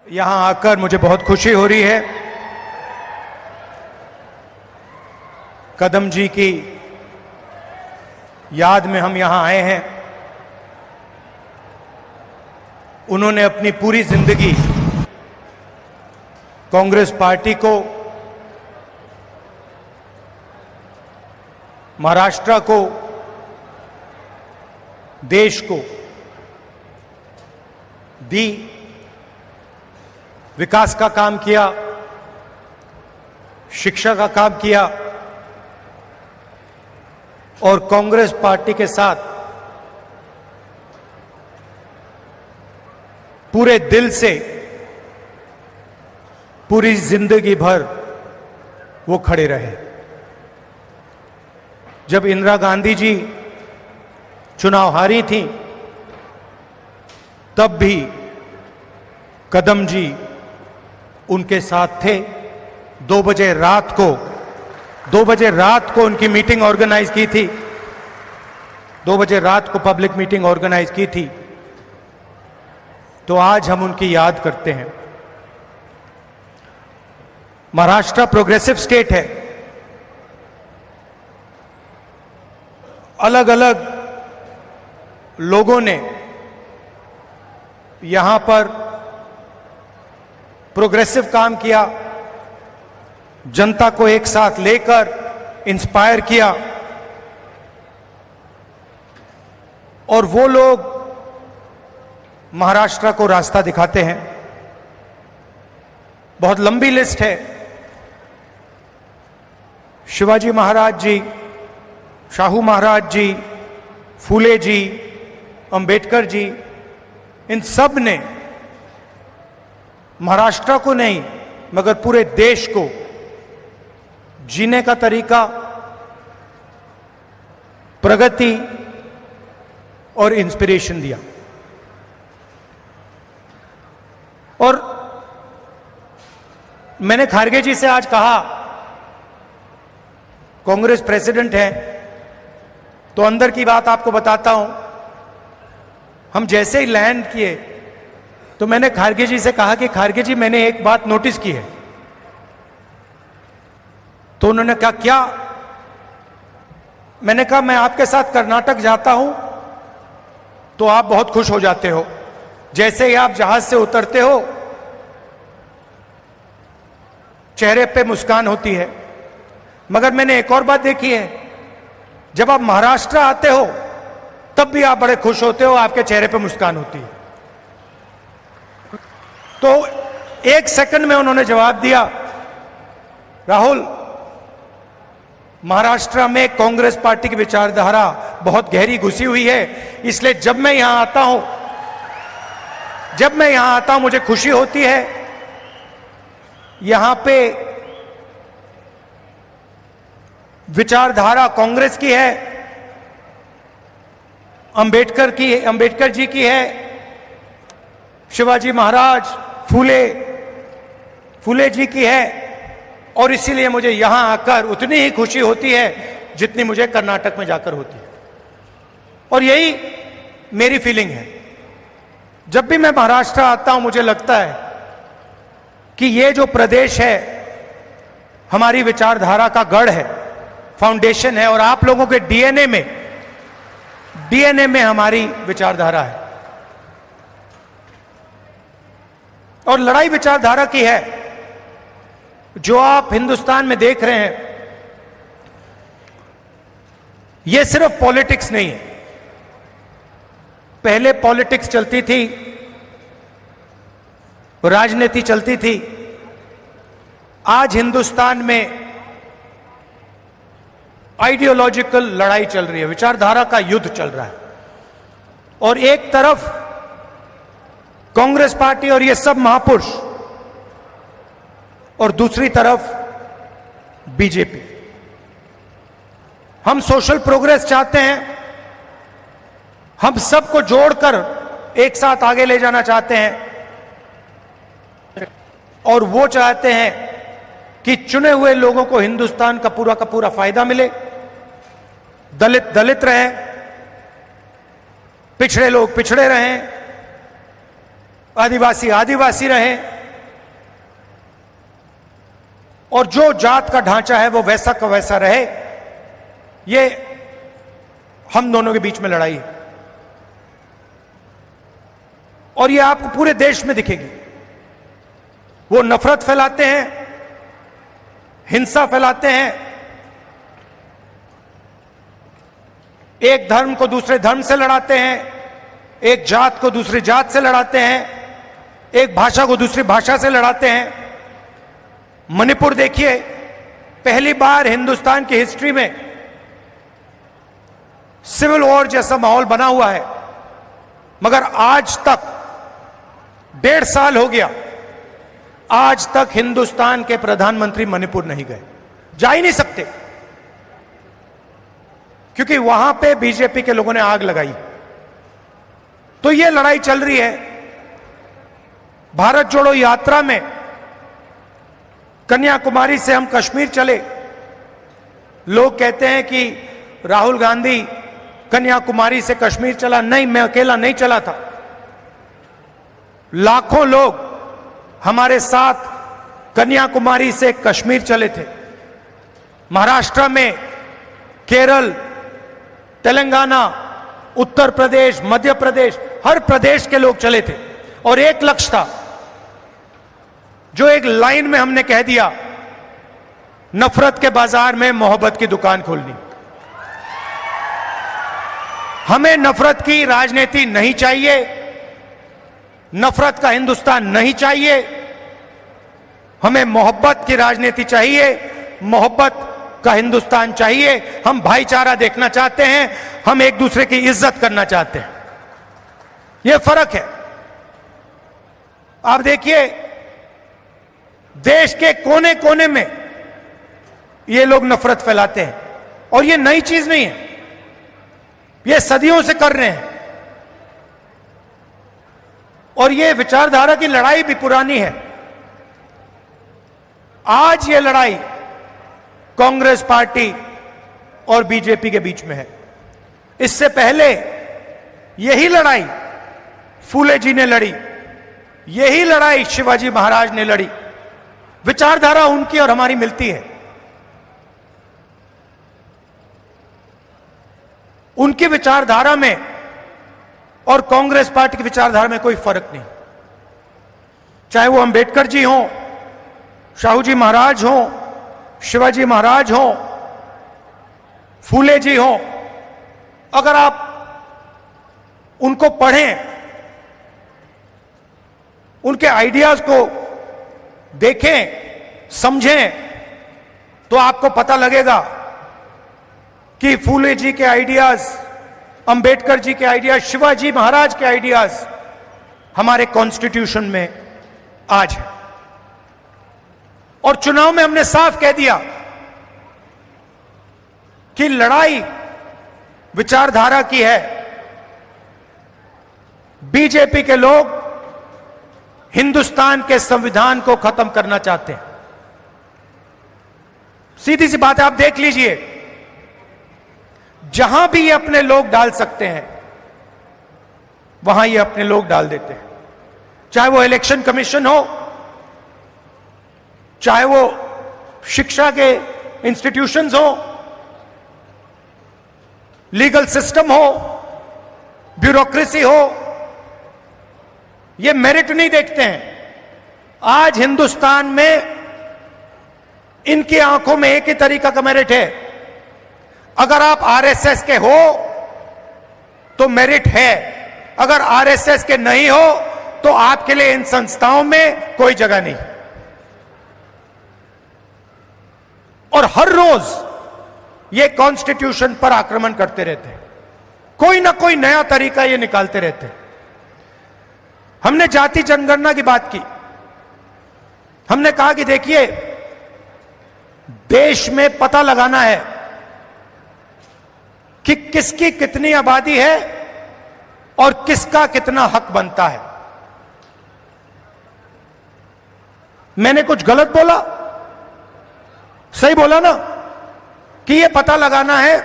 यहां आकर मुझे बहुत खुशी हो रही है। कदम जी की याद में हम यहां आए हैं। उन्होंने अपनी पूरी जिंदगी कांग्रेस पार्टी को, महाराष्ट्र को, देश को दी, विकास का काम किया, शिक्षा का काम किया और कांग्रेस पार्टी के साथ पूरे दिल से पूरी जिंदगी भर वो खड़े रहे। जब इंदिरा गांधी जी चुनाव हारी थी तब भी कदम जी उनके साथ थे। 2 बजे रात को उनकी मीटिंग ऑर्गेनाइज की थी। 2 बजे रात को पब्लिक मीटिंग ऑर्गेनाइज की थी। तो आज हम उनकी याद करते हैं। महाराष्ट्र प्रोग्रेसिव स्टेट है। अलग अलग लोगों ने यहां पर प्रोग्रेसिव काम किया, जनता को एक साथ लेकर इंस्पायर किया और वो लोग महाराष्ट्र को रास्ता दिखाते हैं। बहुत लंबी लिस्ट है। शिवाजी महाराज जी, शाहू महाराज जी, फूले जी, अंबेडकर जी, इन सब ने महाराष्ट्र को नहीं मगर पूरे देश को जीने का तरीका, प्रगति और इंस्पिरेशन दिया। और मैंने खारगे जी से आज कहा, कांग्रेस प्रेसिडेंट है तो अंदर की बात आपको बताता हूं। हम जैसे ही लैंड किए तो मैंने खारगे जी से कहा कि खारगे जी मैंने एक बात नोटिस की है। तो उन्होंने कहा क्या? मैंने कहा मैं आपके साथ कर्नाटक जाता हूं तो आप बहुत खुश हो जाते हो। जैसे ही आप जहाज से उतरते हो चेहरे पे मुस्कान होती है। मगर मैंने एक और बात देखी है, जब आप महाराष्ट्र आते हो तब भी आप बड़े खुश होते हो, आपके चेहरे पे मुस्कान होती है। तो 1 सेकंड में उन्होंने जवाब दिया, राहुल, महाराष्ट्र में कांग्रेस पार्टी की विचारधारा बहुत गहरी घुसी हुई है, इसलिए जब मैं यहां आता हूं मुझे खुशी होती है। यहां पे विचारधारा कांग्रेस की है, अंबेडकर जी की है, शिवाजी महाराज, फूले जी की है। और इसीलिए मुझे यहां आकर उतनी ही खुशी होती है जितनी मुझे कर्नाटक में जाकर होती है। और यही मेरी फीलिंग है। जब भी मैं महाराष्ट्र आता हूं मुझे लगता है कि ये जो प्रदेश है हमारी विचारधारा का गढ़ है, फाउंडेशन है और आप लोगों के डीएनए में हमारी विचारधारा है। और लड़ाई विचारधारा की है। जो आप हिंदुस्तान में देख रहे हैं ये सिर्फ पॉलिटिक्स नहीं है। पहले पॉलिटिक्स चलती थी, राजनीति चलती थी। आज हिंदुस्तान में आइडियोलॉजिकल लड़ाई चल रही है, विचारधारा का युद्ध चल रहा है। और एक तरफ कांग्रेस पार्टी और ये सब महापुरुष और दूसरी तरफ बीजेपी। हम सोशल प्रोग्रेस चाहते हैं, हम सबको जोड़कर एक साथ आगे ले जाना चाहते हैं और वो चाहते हैं कि चुने हुए लोगों को हिंदुस्तान का पूरा फायदा मिले। दलित दलित रहें, पिछड़े लोग पिछड़े रहें, आदिवासी आदिवासी रहें, और जो जात का ढांचा है वो वैसा का वैसा रहे, ये हम दोनों के बीच में लड़ाई है। और ये आपको पूरे देश में दिखेगी। वो नफरत फैलाते हैं, हिंसा फैलाते हैं, एक धर्म को दूसरे धर्म से लड़ाते हैं, एक जात को दूसरी जात से लड़ाते हैं, एक भाषा को दूसरी भाषा से लड़ाते हैं। मणिपुर देखिए, पहली बार हिंदुस्तान की हिस्ट्री में सिविल वॉर जैसा माहौल बना हुआ है, मगर आज तक 1.5 साल हो गया, आज तक हिंदुस्तान के प्रधानमंत्री मणिपुर नहीं गए, जा ही नहीं सकते, क्योंकि वहां पे बीजेपी के लोगों ने आग लगाई। तो ये लड़ाई चल रही है। भारत जोड़ो यात्रा में कन्याकुमारी से हम कश्मीर चले। लोग कहते हैं कि राहुल गांधी कन्याकुमारी से कश्मीर चला। नहीं, मैं अकेला नहीं चला था, लाखों लोग हमारे साथ कन्याकुमारी से कश्मीर चले थे। महाराष्ट्र में, केरल, तेलंगाना, उत्तर प्रदेश, मध्य प्रदेश, हर प्रदेश के लोग चले थे। और एक लक्ष्य था, जो एक लाइन में हमने कह दिया, नफरत के बाजार में मोहब्बत की दुकान खोलनी। हमें नफरत की राजनीति नहीं चाहिए, नफरत का हिंदुस्तान नहीं चाहिए, हमें मोहब्बत की राजनीति चाहिए, मोहब्बत का हिंदुस्तान चाहिए। हम भाईचारा देखना चाहते हैं, हम एक दूसरे की इज्जत करना चाहते हैं। यह फर्क है। आप देखिए, देश के कोने कोने में ये लोग नफरत फैलाते हैं, और ये नई चीज नहीं है, ये सदियों से कर रहे हैं। और ये विचारधारा की लड़ाई भी पुरानी है। आज ये लड़ाई कांग्रेस पार्टी और बीजेपी के बीच में है। इससे पहले यही लड़ाई फूले जी ने लड़ी, यही लड़ाई शिवाजी महाराज ने लड़ी। विचारधारा उनकी और हमारी मिलती है। उनकी विचारधारा में और कांग्रेस पार्टी की विचारधारा में कोई फर्क नहीं। चाहे वो अंबेडकर जी हों, शाहू जी महाराज हों, शिवाजी महाराज हों, फूले जी हों, अगर आप उनको पढ़ें, उनके आइडियाज को देखें, समझें, तो आपको पता लगेगा कि फूले जी के आइडियाज, अंबेडकर जी के आइडियाज, शिवाजी महाराज के आइडियाज हमारे कॉन्स्टिट्यूशन में आज है। और चुनाव में हमने साफ कह दिया कि लड़ाई विचारधारा की है। बीजेपी के लोग हिंदुस्तान के संविधान को खत्म करना चाहते हैं। सीधी सी बात है, आप देख लीजिए, जहां भी ये अपने लोग डाल सकते हैं, वहां ये अपने लोग डाल देते हैं। चाहे वो इलेक्शन कमीशन हो, चाहे वो शिक्षा के इंस्टीट्यूशंस हो, लीगल सिस्टम हो, ब्यूरोक्रेसी हो, ये मेरिट नहीं देखते हैं। आज हिंदुस्तान में इनकी आंखों में एक ही तरीका का मेरिट है। अगर आप आरएसएस के हो तो मेरिट है, अगर आरएसएस के नहीं हो तो आपके लिए इन संस्थाओं में कोई जगह नहीं। और हर रोज ये कॉन्स्टिट्यूशन पर आक्रमण करते रहते हैं, कोई ना कोई नया तरीका ये निकालते रहते हैं। हमने जाति जनगणना की बात की। हमने कहा कि देखिए, देश में पता लगाना है कि किसकी कितनी आबादी है और किसका कितना हक बनता है। मैंने कुछ गलत बोला? सही बोला ना? कि ये पता लगाना है,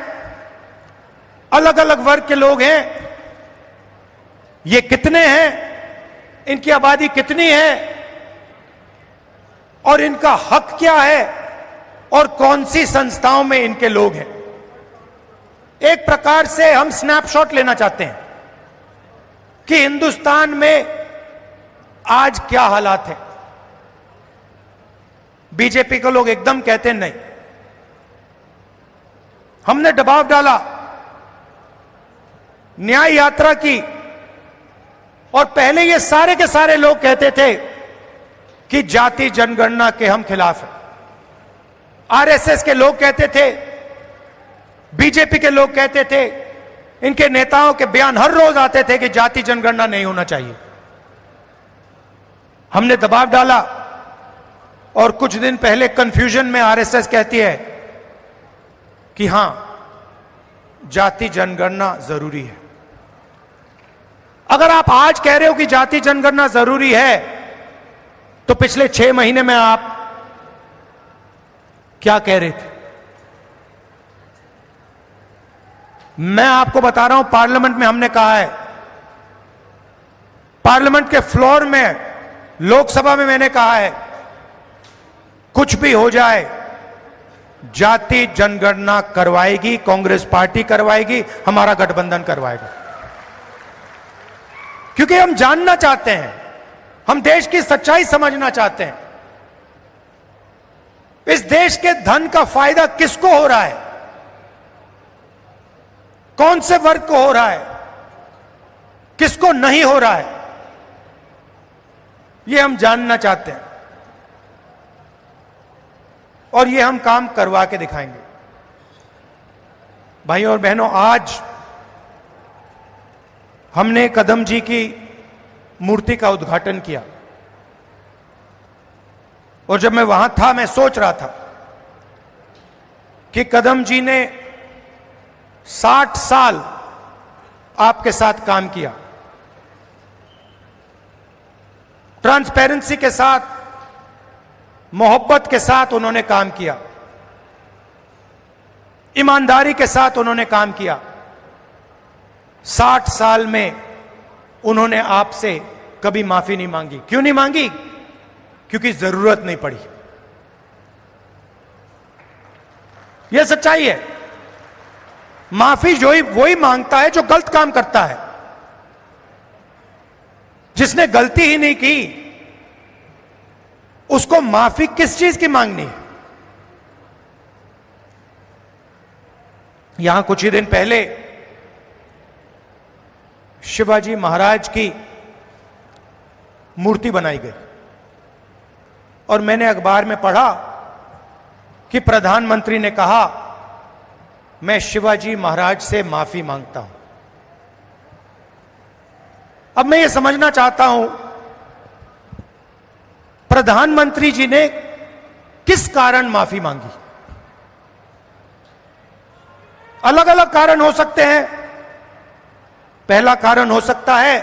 अलग अलग वर्ग के लोग हैं, ये कितने हैं, इनकी आबादी कितनी है, और इनका हक क्या है और कौन सी संस्थाओं में इनके लोग हैं। एक प्रकार से हम स्नैपशॉट लेना चाहते हैं कि हिंदुस्तान में आज क्या हालात हैं। बीजेपी के लोग एकदम कहते नहीं, हमने दबाव डाला, न्याय यात्रा की, और पहले ये सारे के सारे लोग कहते थे कि जाति जनगणना के हम खिलाफ हैं। आरएसएस के लोग कहते थे, बीजेपी के लोग कहते थे, इनके नेताओं के बयान हर रोज आते थे कि जाति जनगणना नहीं होना चाहिए। हमने दबाव डाला और कुछ दिन पहले कंफ्यूजन में आरएसएस कहती है कि हां, जाति जनगणना जरूरी है। अगर आप आज कह रहे हो कि जाति जनगणना जरूरी है, तो पिछले 6 महीने में आप क्या कह रहे थे? मैं आपको बता रहा हूं, पार्लियामेंट में हमने कहा है, पार्लियामेंट के फ्लोर में, लोकसभा में मैंने कहा है, कुछ भी हो जाए जाति जनगणना करवाएगी कांग्रेस पार्टी, करवाएगी, हमारा गठबंधन करवाएगा। क्योंकि हम जानना चाहते हैं, हम देश की सच्चाई समझना चाहते हैं। इस देश के धन का फायदा किसको हो रहा है, कौन से वर्ग को हो रहा है, किसको नहीं हो रहा है, यह हम जानना चाहते हैं और यह हम काम करवा के दिखाएंगे। भाइयों और बहनों, आज हमने कदम जी की मूर्ति का उद्घाटन किया और जब मैं वहां था, मैं सोच रहा था कि कदम जी ने 60 साल आपके साथ काम किया, ट्रांसपेरेंसी के साथ, मोहब्बत के साथ उन्होंने काम किया, ईमानदारी के साथ उन्होंने काम किया। 60 साल में उन्होंने आपसे कभी माफी नहीं मांगी। क्यों नहीं मांगी? क्योंकि जरूरत नहीं पड़ी। यह सच्चाई है। माफी वही मांगता है जो गलत काम करता है। जिसने गलती ही नहीं की, उसको माफी किस चीज की मांगनी है? यहां कुछ ही दिन पहले शिवाजी महाराज की मूर्ति बनाई गई और मैंने अखबार में पढ़ा कि प्रधानमंत्री ने कहा, मैं शिवाजी महाराज से माफी मांगता हूं। अब मैं ये समझना चाहता हूं, प्रधानमंत्री जी ने किस कारण माफी मांगी? अलग अलग कारण हो सकते हैं। पहला कारण हो सकता है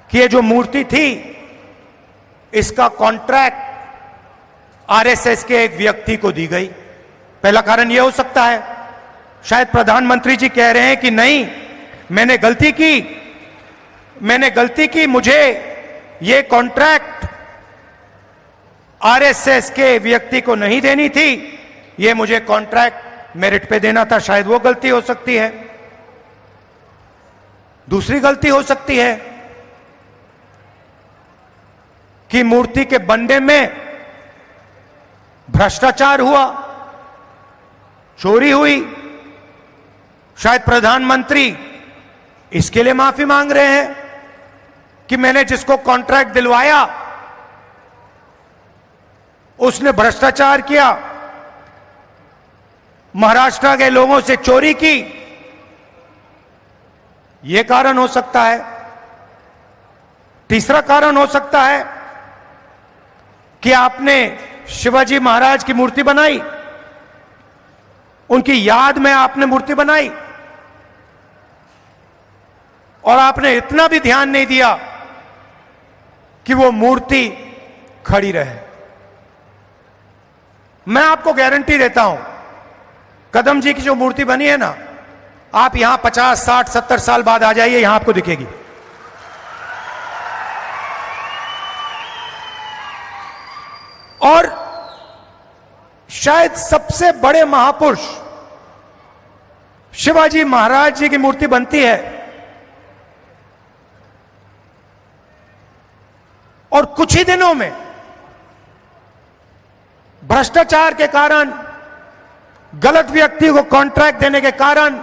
कि ये जो मूर्ति थी, इसका कॉन्ट्रैक्ट आरएसएस के एक व्यक्ति को दी गई। पहला कारण यह हो सकता है। शायद प्रधानमंत्री जी कह रहे हैं कि नहीं, मैंने गलती की, मुझे यह कॉन्ट्रैक्ट आरएसएस के व्यक्ति को नहीं देनी थी, यह मुझे कॉन्ट्रैक्ट मेरिट पे देना था। शायद वो गलती हो सकती है। दूसरी गलती हो सकती है कि मूर्ति के बनने में भ्रष्टाचार हुआ, चोरी हुई। शायद प्रधानमंत्री इसके लिए माफी मांग रहे हैं कि मैंने जिसको कॉन्ट्रैक्ट दिलवाया उसने भ्रष्टाचार किया, महाराष्ट्र के लोगों से चोरी की। यह कारण हो सकता है। तीसरा कारण हो सकता है कि आपने शिवाजी महाराज की मूर्ति बनाई, उनकी याद में आपने मूर्ति बनाई और आपने इतना भी ध्यान नहीं दिया कि वो मूर्ति खड़ी रहे। मैं आपको गारंटी देता हूं, कदम जी की जो मूर्ति बनी है ना, आप यहां 50, 60, 70 साल बाद आ जाइए, यहां आपको दिखेगी। और शायद सबसे बड़े महापुरुष शिवाजी महाराज जी की मूर्ति बनती है और कुछ ही दिनों में भ्रष्टाचार के कारण, गलत व्यक्ति को कॉन्ट्रैक्ट देने के कारण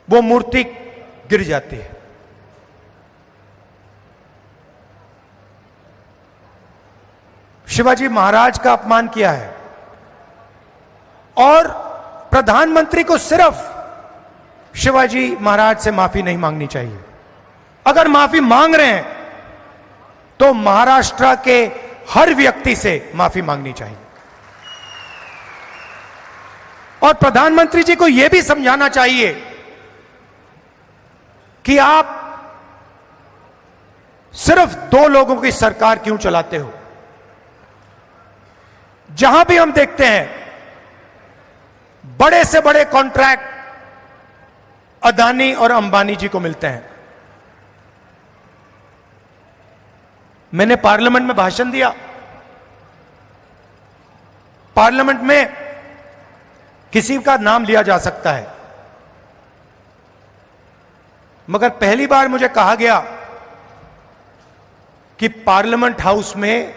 वो मूर्ति गिर जाती है। शिवाजी महाराज का अपमान किया है और प्रधानमंत्री को सिर्फ शिवाजी महाराज से माफी नहीं मांगनी चाहिए। अगर माफी मांग रहे हैं तो महाराष्ट्र के हर व्यक्ति से माफी मांगनी चाहिए और प्रधानमंत्री जी को यह भी समझाना चाहिए कि आप सिर्फ 2 लोगों की सरकार क्यों चलाते हो। जहां भी हम देखते हैं बड़े से बड़े कॉन्ट्रैक्ट अदानी और अंबानी जी को मिलते हैं। मैंने पार्लियामेंट में भाषण दिया। पार्लियामेंट में किसी का नाम लिया जा सकता है, मगर पहली बार मुझे कहा गया कि पार्लियामेंट हाउस में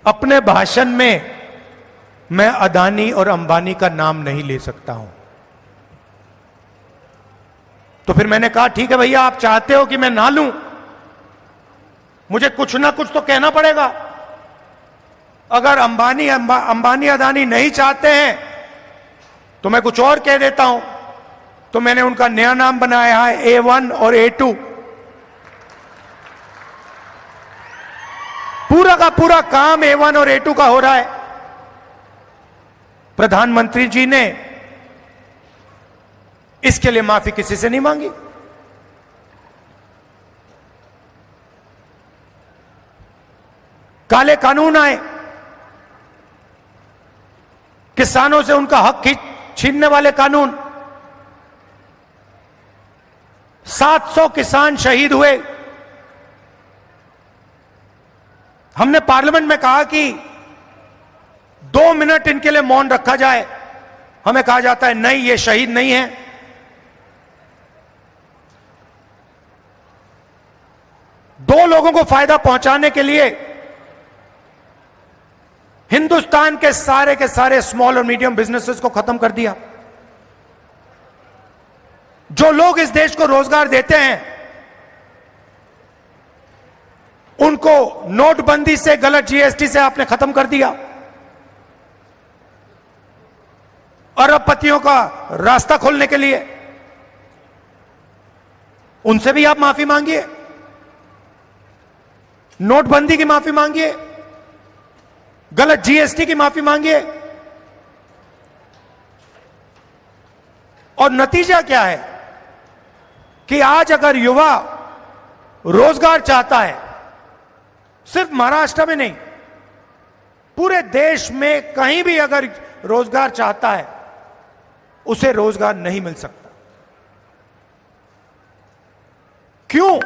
अपने भाषण में मैं अदानी और अंबानी का नाम नहीं ले सकता हूं। तो फिर मैंने कहा ठीक है भैया, आप चाहते हो कि मैं ना लूं, मुझे कुछ ना कुछ तो कहना पड़ेगा। अगर अंबानी अदानी नहीं चाहते हैं तो मैं कुछ और कह देता हूं। तो मैंने उनका नया नाम बनाया है A1 और A2। पूरा का पूरा काम A1 और A2 का हो रहा है। प्रधानमंत्री जी ने इसके लिए माफी किसी से नहीं मांगी। काले कानून आए, किसानों से उनका हक छीनने वाले कानून, 700 किसान शहीद हुए। हमने पार्लियामेंट में कहा कि 2 मिनट इनके लिए मौन रखा जाए। हमें कहा जाता है नहीं, ये शहीद नहीं है। दो लोगों को फायदा पहुंचाने के लिए हिंदुस्तान के सारे स्मॉल और मीडियम बिजनेसेस को खत्म कर दिया। जो लोग इस देश को रोजगार देते हैं उनको नोटबंदी से, गलत जीएसटी से आपने खत्म कर दिया। अरबपतियों का रास्ता खोलने के लिए उनसे भी आप माफी मांगिए, नोटबंदी की माफी मांगिए, गलत जीएसटी की माफी मांगिए। और नतीजा क्या है कि आज अगर युवा रोजगार चाहता है, सिर्फ महाराष्ट्र में नहीं, पूरे देश में कहीं भी अगर रोजगार चाहता है, उसे रोजगार नहीं मिल सकता। क्यों?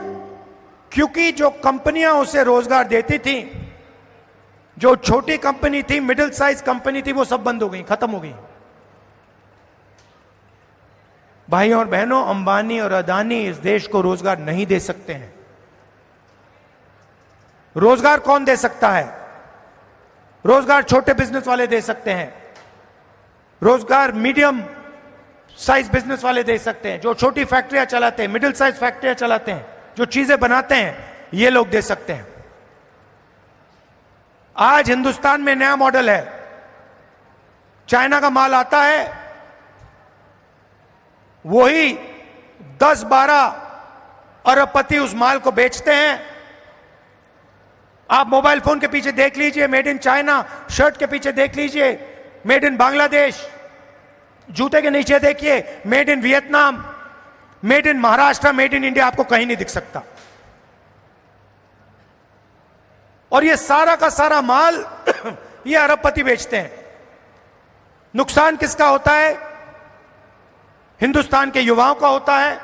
क्योंकि जो कंपनियां उसे रोजगार देती थी, जो छोटी कंपनी थी, मिडिल साइज कंपनी थी, वो सब बंद हो गई, खत्म हो गई। भाइयों और बहनों, अंबानी और अदानी इस देश को रोजगार नहीं दे सकते हैं। रोजगार कौन दे सकता है? रोजगार छोटे बिजनेस वाले दे सकते हैं, रोजगार मीडियम साइज बिजनेस वाले दे सकते हैं, जो छोटी फैक्ट्रियां चलाते हैं, मिडिल साइज फैक्ट्रियां चलाते हैं, जो चीजें बनाते हैं, ये लोग दे सकते हैं। आज हिंदुस्तान में नया मॉडल है, चाइना का माल आता है, वही 10-12 अरबपति उस माल को बेचते हैं। आप मोबाइल फोन के पीछे देख लीजिए मेड इन चाइना, शर्ट के पीछे देख लीजिए मेड इन बांग्लादेश, जूते के नीचे देखिए made in Vietnam, made in Maharashtra, made in India, आपको कहीं नहीं दिख सकता। और ये सारा का सारा माल ये अरबपति बेचते हैं। नुकसान किसका होता है? हिंदुस्तान के युवाओं का होता है।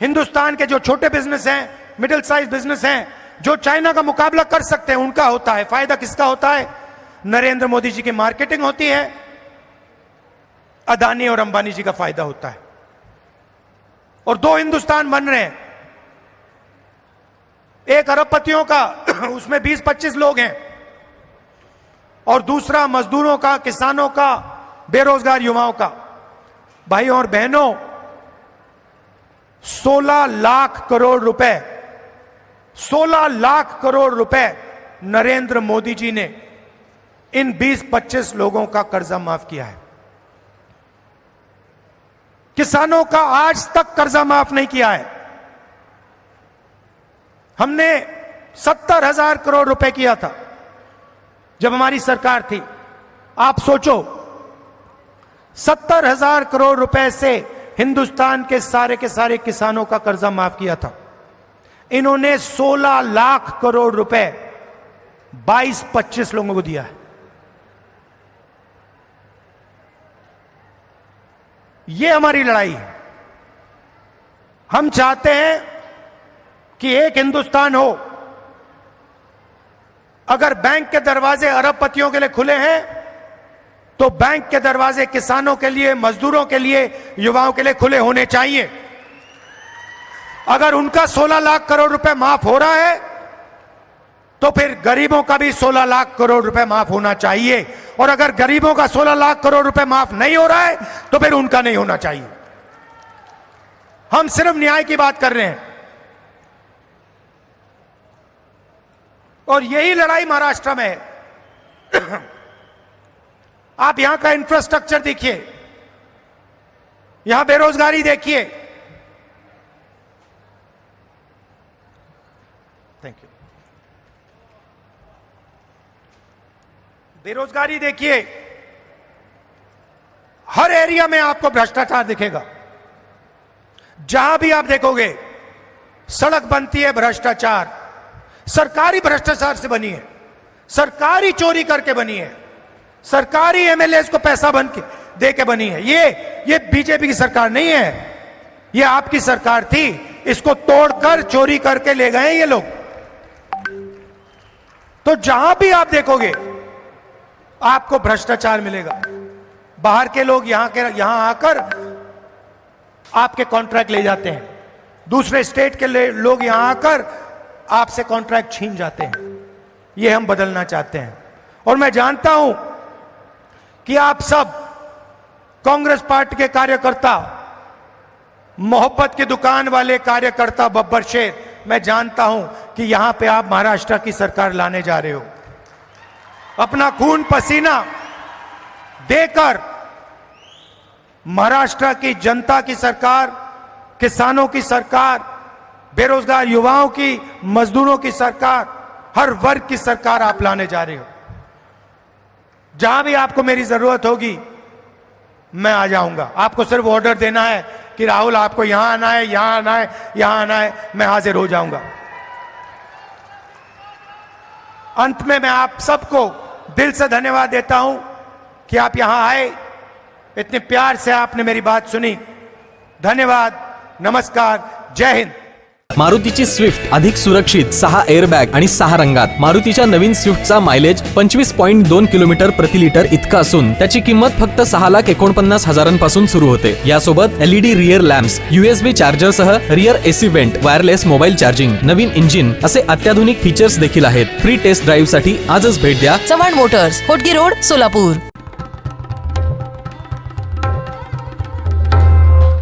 हिंदुस्तान के जो छोटे बिजनेस हैं, मिडिल साइज बिजनेस हैं, जो चाइना का मुकाबला कर सकते हैं उनका होता है। फायदा किसका होता है? नरेंद्र मोदी जी की मार्केटिंग होती है, अदानी और अंबानी जी का फायदा होता है। और दो हिंदुस्तान बन रहे हैं, एक अरबपतियों का उसमें 20-25 लोग हैं, और दूसरा मजदूरों का, किसानों का, बेरोजगार युवाओं का। भाइयों और बहनों, 16 लाख करोड़ रुपए, 16 लाख करोड़ रुपए नरेंद्र मोदी जी ने इन 20-25 लोगों का कर्जा माफ किया है। किसानों का आज तक कर्जा माफ नहीं किया है। हमने 70,000 करोड़ रुपए किया था जब हमारी सरकार थी। आप सोचो, 70,000 करोड़ रुपए से हिंदुस्तान के सारे किसानों का कर्जा माफ किया था। इन्होंने 16 लाख करोड़ रुपए 22-25 लोगों को दिया है। ये हमारी लड़ाई है। हम चाहते हैं कि एक हिंदुस्तान हो। अगर बैंक के दरवाजे अरबपतियों के लिए खुले हैं, तो बैंक के दरवाजे किसानों के लिए, मजदूरों के लिए, युवाओं के लिए खुले होने चाहिए। अगर उनका 16 लाख करोड़ रुपए माफ हो रहा है, तो फिर गरीबों का भी 16 लाख करोड़ रुपए माफ होना चाहिए। और अगर गरीबों का 16 लाख करोड़ रुपए माफ नहीं हो रहा है, तो फिर उनका नहीं होना चाहिए। हम सिर्फ न्याय की बात कर रहे हैं, और यही लड़ाई महाराष्ट्र में है। आप यहां का इंफ्रास्ट्रक्चर देखिए, यहां बेरोजगारी देखिए। Thank you. बेरोजगारी देखिए, हर एरिया में आपको भ्रष्टाचार दिखेगा। जहां भी आप देखोगे सड़क बनती है, भ्रष्टाचार, सरकारी भ्रष्टाचार से बनी है, सरकारी चोरी करके बनी है, सरकारी एमएलएस को पैसा बन के दे के बनी है। ये बीजेपी की सरकार नहीं है, ये आपकी सरकार थी। इसको तोड़कर चोरी करके ले गए ये लोग। तो जहां भी आप देखोगे आपको भ्रष्टाचार मिलेगा। बाहर के लोग यहां आकर आपके कॉन्ट्रैक्ट ले जाते हैं, दूसरे स्टेट के लोग यहां आकर आपसे कॉन्ट्रैक्ट छीन जाते हैं। ये हम बदलना चाहते हैं। और मैं जानता हूं कि आप सब कांग्रेस पार्टी के कार्यकर्ता, मोहब्बत की दुकान वाले कार्यकर्ता, बब्बर शेर, मैं जानता हूं कि यहां पे आप महाराष्ट्र की सरकार लाने जा रहे हो। अपना खून पसीना देकर महाराष्ट्र की जनता की सरकार, किसानों की सरकार, बेरोजगार युवाओं की, मजदूरों की सरकार, हर वर्ग की सरकार आप लाने जा रहे हो। जहां भी आपको मेरी जरूरत होगी मैं आ जाऊंगा। आपको सिर्फ ऑर्डर देना है कि राहुल आपको यहां आना है, यहां आना है, यहां आना है, मैं हाजिर हो जाऊंगा। अंत में मैं आप सबको दिल से धन्यवाद देता हूं कि आप यहां आए, इतने प्यार से आपने मेरी बात सुनी। धन्यवाद, नमस्कार, जय हिंद। मारुतीची स्विफ्ट अधिक सुरक्षित, 6 एअरबॅग आणि 6 रंगात। मारुतीच्या नवीन स्विफ्टचा मायलेज 25.2 किलोमीटर प्रति लिटर इतका असून त्याची किंमत फक्त 6,49,000 सुरू होते। यासोबत LED rear lamps, USB charger सह rear AC vent, wireless mobile charging, नवीन इंजिन असे अत्याधुनिक फीचर्स देखील आहेत। फ्री टेस्ट ड्राईव्ह साठी आजच भेट द्या चव्हाण मोटर्स, होटगी रोड, सोलापूर।